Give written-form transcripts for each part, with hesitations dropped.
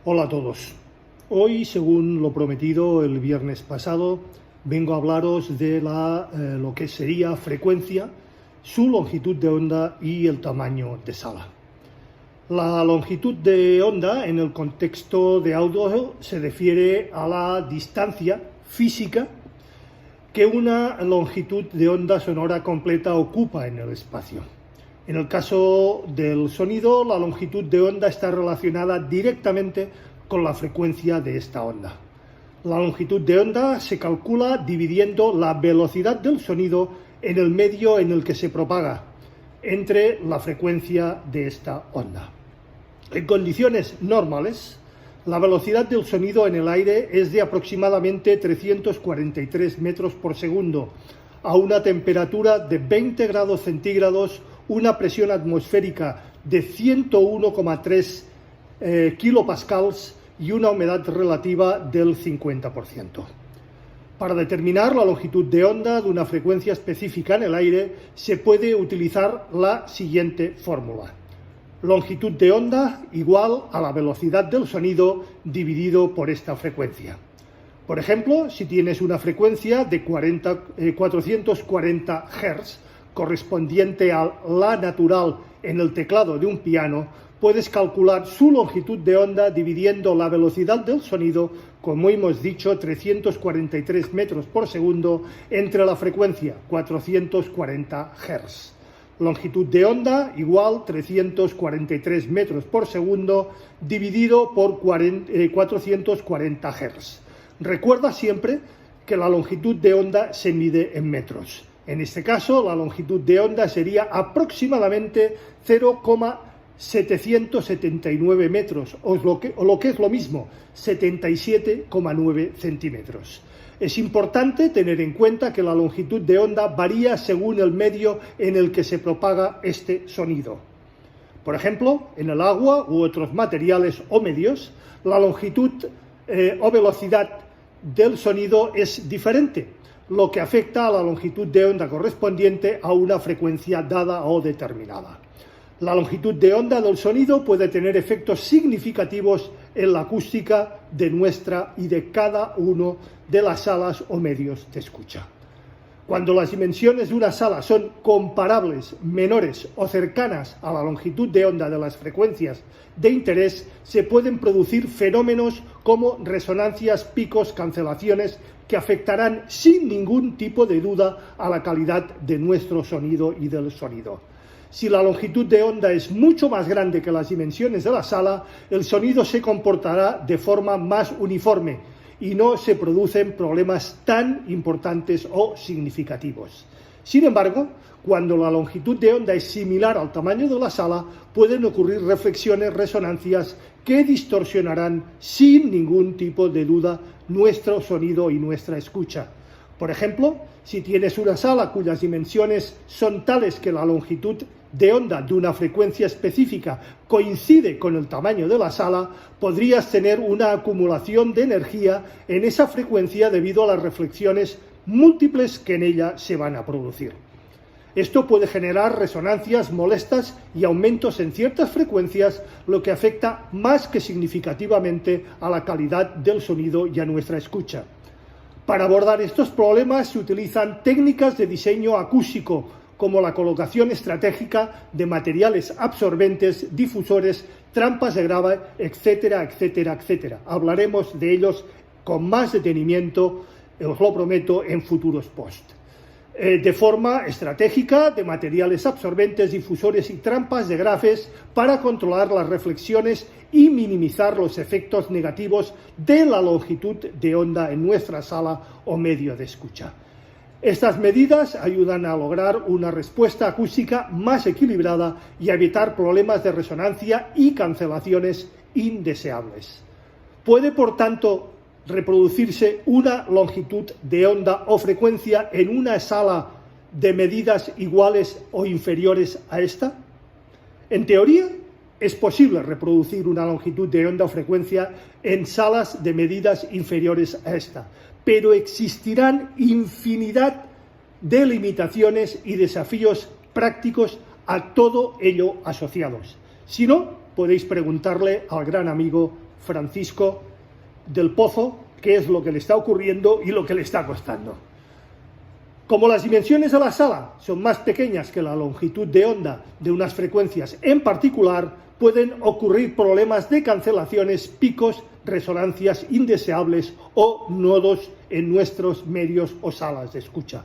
Hola a todos. Hoy, según lo prometido el viernes pasado, vengo a hablaros de lo que sería frecuencia, su longitud de onda y el tamaño de sala. La longitud de onda en el contexto de audio se refiere a la distancia física que una longitud de onda sonora completa ocupa en el espacio. En el caso del sonido, la longitud de onda está relacionada directamente con la frecuencia de esta onda. La longitud de onda se calcula dividiendo la velocidad del sonido en el medio en el que se propaga, entre la frecuencia de esta onda. En condiciones normales, la velocidad del sonido en el aire es de aproximadamente 343 metros por segundo, a una temperatura de 20 grados centígrados, una presión atmosférica de 101,3 kilopascals y una humedad relativa del 50%. Para determinar la longitud de onda de una frecuencia específica en el aire, se puede utilizar la siguiente fórmula. Longitud de onda igual a la velocidad del sonido dividido por esta frecuencia. Por ejemplo, si tienes una frecuencia de 440 Hz, correspondiente a la natural en el teclado de un piano, puedes calcular su longitud de onda dividiendo la velocidad del sonido, como hemos dicho, 343 metros por segundo, entre la frecuencia 440 Hz. Longitud de onda igual 343 metros por segundo dividido por 440 Hz. Recuerda siempre que la longitud de onda se mide en metros. En este caso, la longitud de onda sería aproximadamente 0,779 metros, o lo que es lo mismo, 77,9 centímetros. Es importante tener en cuenta que la longitud de onda varía según el medio en el que se propaga este sonido. Por ejemplo, en el agua u otros materiales o medios, la longitud o velocidad del sonido es diferente, lo que afecta a la longitud de onda correspondiente a una frecuencia dada o determinada. La longitud de onda del sonido puede tener efectos significativos en la acústica de nuestra y de cada uno de las salas o medios de escucha. Cuando las dimensiones de una sala son comparables, menores o cercanas a la longitud de onda de las frecuencias de interés, se pueden producir fenómenos como resonancias, picos, cancelaciones, que afectarán sin ningún tipo de duda a la calidad de nuestro sonido y del sonido. Si la longitud de onda es mucho más grande que las dimensiones de la sala, el sonido se comportará de forma más uniforme y no se producen problemas tan importantes o significativos. Sin embargo, cuando la longitud de onda es similar al tamaño de la sala, pueden ocurrir reflexiones, resonancias que distorsionarán sin ningún tipo de duda nuestro sonido y nuestra escucha. Por ejemplo, si tienes una sala cuyas dimensiones son tales que la longitud de onda de una frecuencia específica coincide con el tamaño de la sala, podrías tener una acumulación de energía en esa frecuencia debido a las reflexiones múltiples que en ella se van a producir. Esto puede generar resonancias molestas y aumentos en ciertas frecuencias, lo que afecta más que significativamente a la calidad del sonido y a nuestra escucha. Para abordar estos problemas se utilizan técnicas de diseño acústico, como la colocación estratégica de materiales absorbentes, difusores, trampas de grave, etcétera, etcétera, etcétera. Hablaremos de ellos con más detenimiento, os lo prometo, en futuros posts. De forma estratégica de materiales absorbentes, difusores y trampas de grafes para controlar las reflexiones y minimizar los efectos negativos de la longitud de onda en nuestra sala o medio de escucha. Estas medidas ayudan a lograr una respuesta acústica más equilibrada y a evitar problemas de resonancia y cancelaciones indeseables. Puede, por tanto, reproducirse una longitud de onda o frecuencia en una sala de medidas iguales o inferiores a esta? En teoría, es posible reproducir una longitud de onda o frecuencia en salas de medidas inferiores a esta, pero existirán infinidad de limitaciones y desafíos prácticos a todo ello asociados. Si no, podéis preguntarle al gran amigo Francisco del Pozo qué es lo que le está ocurriendo y lo que le está costando. Como las dimensiones de la sala son más pequeñas que la longitud de onda de unas frecuencias en particular, pueden ocurrir problemas de cancelaciones, picos, resonancias indeseables o nodos en nuestros medios o salas de escucha.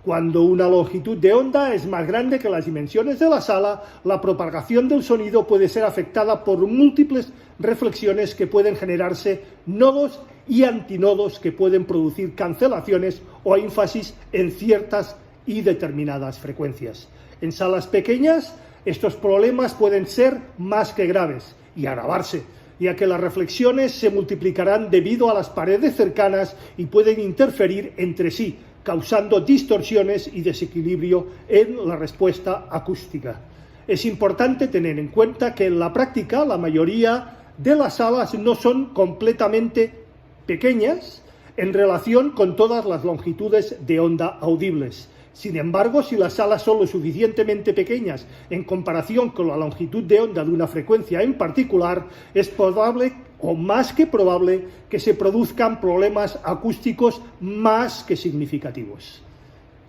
Cuando una longitud de onda es más grande que las dimensiones de la sala, la propagación del sonido puede ser afectada por múltiples reflexiones que pueden generarse nodos y antinodos que pueden producir cancelaciones o énfasis en ciertas y determinadas frecuencias. En salas pequeñas, estos problemas pueden ser más que graves y agravarse, ya que las reflexiones se multiplicarán debido a las paredes cercanas y pueden interferir entre sí, causando distorsiones y desequilibrio en la respuesta acústica. Es importante tener en cuenta que en la práctica la mayoría de las salas no son completamente pequeñas en relación con todas las longitudes de onda audibles. Sin embargo, si las salas son lo suficientemente pequeñas en comparación con la longitud de onda de una frecuencia en particular, es probable o más que probable que se produzcan problemas acústicos más que significativos.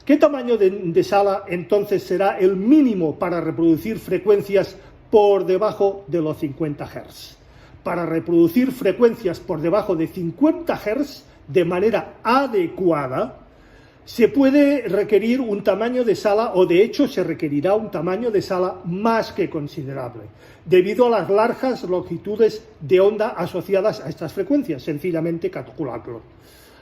¿Qué tamaño de sala entonces será el mínimo para reproducir frecuencias por debajo de los 50 Hz? Para reproducir frecuencias por debajo de 50 Hz de manera adecuada, se puede requerir un tamaño de sala, o de hecho se requerirá un tamaño de sala más que considerable, debido a las largas longitudes de onda asociadas a estas frecuencias, sencillamente calcularlo.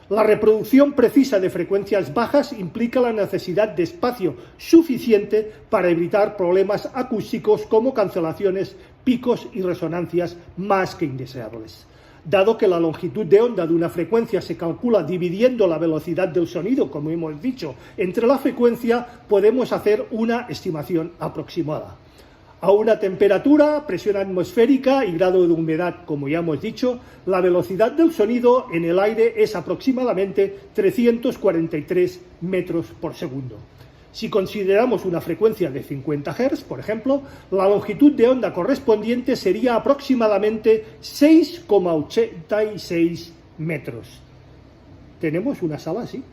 La reproducción precisa de frecuencias bajas implica la necesidad de espacio suficiente para evitar problemas acústicos como cancelaciones, picos y resonancias más que indeseables. Dado que la longitud de onda de una frecuencia se calcula dividiendo la velocidad del sonido, como hemos dicho, entre la frecuencia, podemos hacer una estimación aproximada. A una temperatura, presión atmosférica y grado de humedad, como ya hemos dicho, la velocidad del sonido en el aire es aproximadamente 343 metros por segundo. Si consideramos una frecuencia de 50 Hz, por ejemplo, la longitud de onda correspondiente sería aproximadamente 6,86 metros. ¿Tenemos una sala así?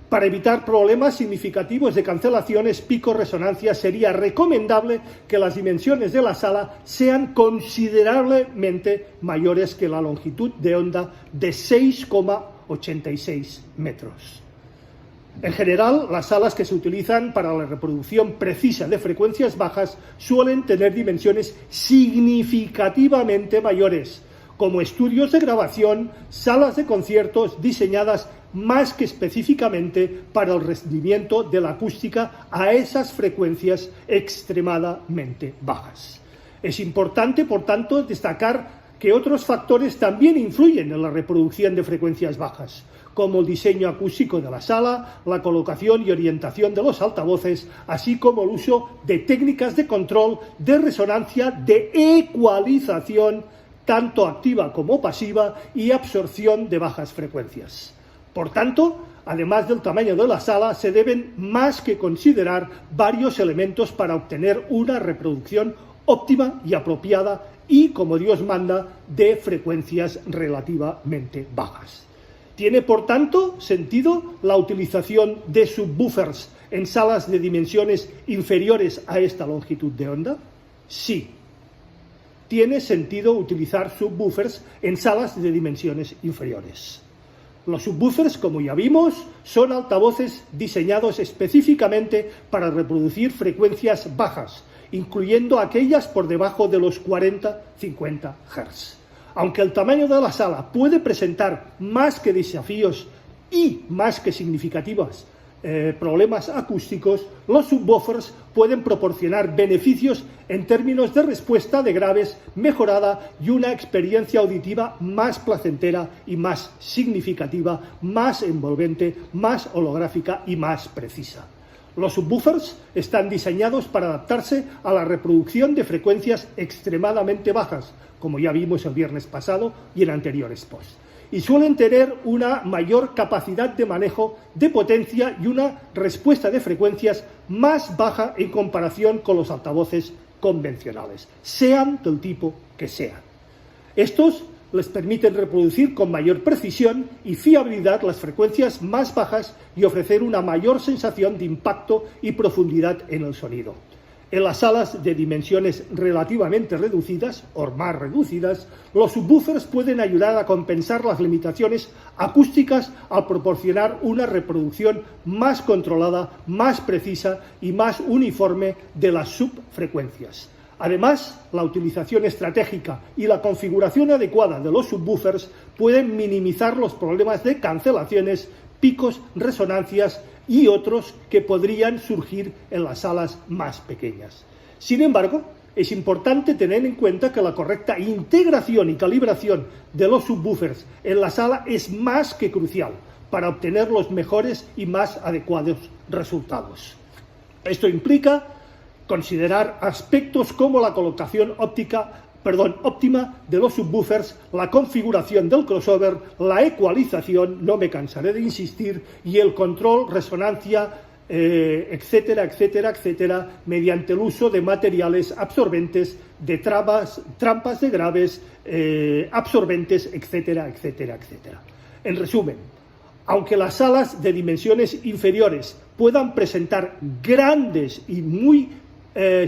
Para evitar problemas significativos de cancelaciones, picos, resonancias, sería recomendable que las dimensiones de la sala sean considerablemente mayores que la longitud de onda de 6,86 metros. En general, las salas que se utilizan para la reproducción precisa de frecuencias bajas suelen tener dimensiones significativamente mayores, como estudios de grabación, salas de conciertos diseñadas más que específicamente para el rendimiento de la acústica a esas frecuencias extremadamente bajas. Es importante, por tanto, destacar que otros factores también influyen en la reproducción de frecuencias bajas, como el diseño acústico de la sala, la colocación y orientación de los altavoces, así como el uso de técnicas de control, de resonancia, de ecualización, tanto activa como pasiva, y absorción de bajas frecuencias. Por tanto, además del tamaño de la sala, se deben más que considerar varios elementos para obtener una reproducción óptima y apropiada y, como Dios manda, de frecuencias relativamente bajas. ¿Tiene, por tanto, sentido la utilización de subwoofers en salas de dimensiones inferiores a esta longitud de onda? Sí. Tiene sentido utilizar subwoofers en salas de dimensiones inferiores. Los subwoofers, como ya vimos, son altavoces diseñados específicamente para reproducir frecuencias bajas, incluyendo aquellas por debajo de los 40-50 Hz. Aunque el tamaño de la sala puede presentar más que desafíos y más que significativos problemas acústicos, los subwoofers pueden proporcionar beneficios en términos de respuesta de graves mejorada y una experiencia auditiva más placentera y más significativa, más envolvente, más holográfica y más precisa. Los subwoofers están diseñados para adaptarse a la reproducción de frecuencias extremadamente bajas, como ya vimos el viernes pasado y en anteriores posts, y suelen tener una mayor capacidad de manejo de potencia y una respuesta de frecuencias más baja en comparación con los altavoces convencionales, sean del tipo que sean. Estos les permiten reproducir con mayor precisión y fiabilidad las frecuencias más bajas y ofrecer una mayor sensación de impacto y profundidad en el sonido. En las salas de dimensiones relativamente reducidas o más reducidas, los subwoofers pueden ayudar a compensar las limitaciones acústicas al proporcionar una reproducción más controlada, más precisa y más uniforme de las subfrecuencias. Además, la utilización estratégica y la configuración adecuada de los subwoofers pueden minimizar los problemas de cancelaciones, picos, resonancias y otros que podrían surgir en las salas más pequeñas. Sin embargo, es importante tener en cuenta que la correcta integración y calibración de los subwoofers en la sala es más que crucial para obtener los mejores y más adecuados resultados. Esto implica considerar aspectos como la colocación óptima de los subwoofers, la configuración del crossover, la ecualización, no me cansaré de insistir, y el control, resonancia, etcétera, etcétera, etcétera, mediante el uso de materiales absorbentes, de trampas de graves, absorbentes, etcétera, etcétera, etcétera. En resumen, aunque las salas de dimensiones inferiores puedan presentar grandes y muy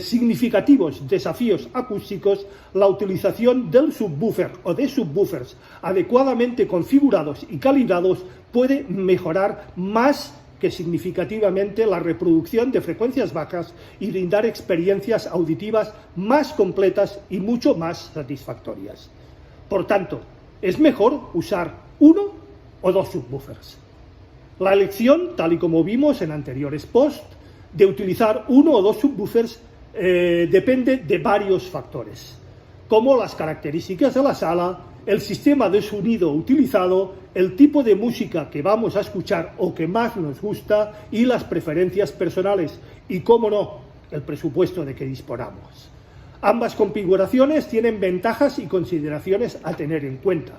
significativos desafíos acústicos, la utilización del subwoofer o de subwoofers adecuadamente configurados y calibrados puede mejorar más que significativamente la reproducción de frecuencias bajas y brindar experiencias auditivas más completas y mucho más satisfactorias. Por tanto, es mejor usar uno o dos subwoofers. La elección, tal y como vimos en anteriores posts, de utilizar uno o dos subwoofers depende de varios factores, como las características de la sala, el sistema de sonido utilizado, el tipo de música que vamos a escuchar o que más nos gusta y las preferencias personales y, cómo no, el presupuesto de que disponamos. Ambas configuraciones tienen ventajas y consideraciones a tener en cuenta.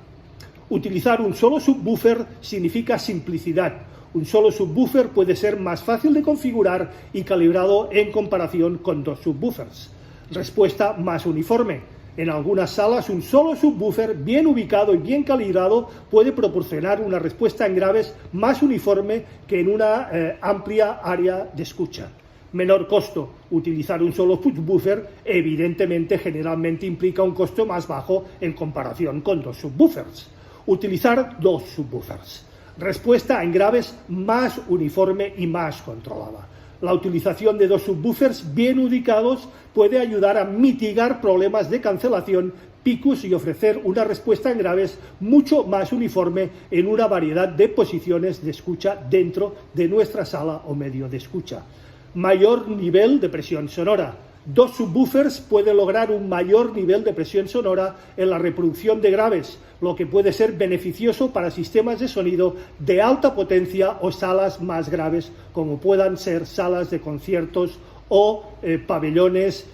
Utilizar un solo subwoofer significa simplicidad. Un solo subwoofer puede ser más fácil de configurar y calibrado en comparación con dos subwoofers. Respuesta más uniforme. En algunas salas, un solo subwoofer bien ubicado y bien calibrado puede proporcionar una respuesta en graves más uniforme que en una amplia área de escucha. Menor costo. Utilizar un solo subwoofer evidentemente generalmente implica un costo más bajo en comparación con dos subwoofers. Utilizar dos subwoofers. Respuesta en graves más uniforme y más controlada. La utilización de dos subwoofers bien ubicados puede ayudar a mitigar problemas de cancelación, picos y ofrecer una respuesta en graves mucho más uniforme en una variedad de posiciones de escucha dentro de nuestra sala o medio de escucha. Mayor nivel de presión sonora. Dos subwoofers pueden lograr un mayor nivel de presión sonora en la reproducción de graves, lo que puede ser beneficioso para sistemas de sonido de alta potencia o salas más graves, como puedan ser salas de conciertos o pabellones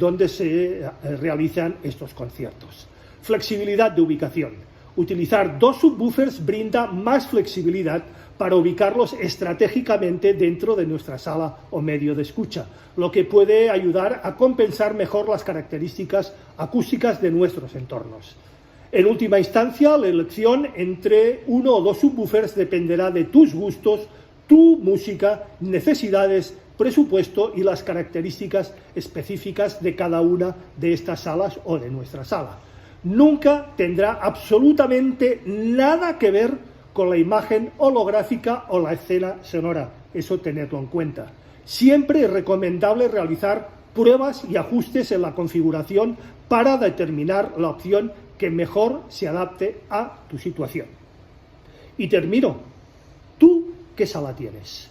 donde se realizan estos conciertos. Flexibilidad de ubicación. Utilizar dos subwoofers brinda más flexibilidad para ubicarlos estratégicamente dentro de nuestra sala o medio de escucha, lo que puede ayudar a compensar mejor las características acústicas de nuestros entornos. En última instancia, la elección entre uno o dos subwoofers dependerá de tus gustos, tu música, necesidades, presupuesto y las características específicas de cada una de estas salas o de nuestra sala. Nunca tendrá absolutamente nada que ver con la imagen holográfica o la escena sonora, eso tenerlo en cuenta. Siempre es recomendable realizar pruebas y ajustes en la configuración para determinar la opción que mejor se adapte a tu situación. Y termino. ¿Tú qué sala tienes?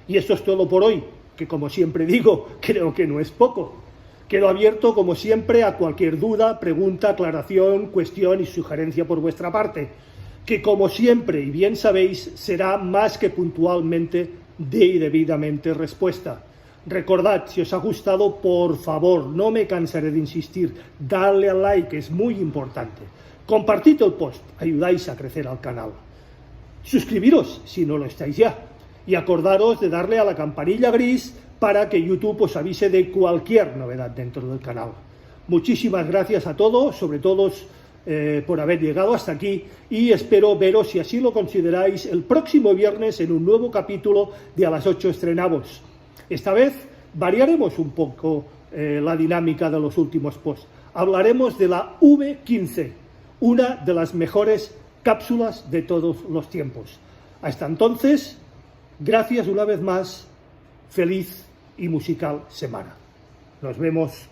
Y esto es todo por hoy, que como siempre digo, creo que no es poco. Quedo abierto, como siempre, a cualquier duda, pregunta, aclaración, cuestión y sugerencia por vuestra parte, que como siempre y bien sabéis, será más que puntualmente y debidamente respuesta. Recordad, si os ha gustado, por favor, no me cansaré de insistir, darle al like, es muy importante. Compartid el post, ayudáis a crecer al canal. Suscribiros si no lo estáis ya. Y acordaros de darle a la campanilla gris para que YouTube os avise de cualquier novedad dentro del canal. Muchísimas gracias a todos, sobre todo por haber llegado hasta aquí, y espero veros, si así lo consideráis, el próximo viernes en un nuevo capítulo de A las 8 estrenamos. Esta vez variaremos un poco la dinámica de los últimos posts. Hablaremos de la V15, una de las mejores cápsulas de todos los tiempos. Hasta entonces, gracias una vez más, feliz y musical semana. Nos vemos.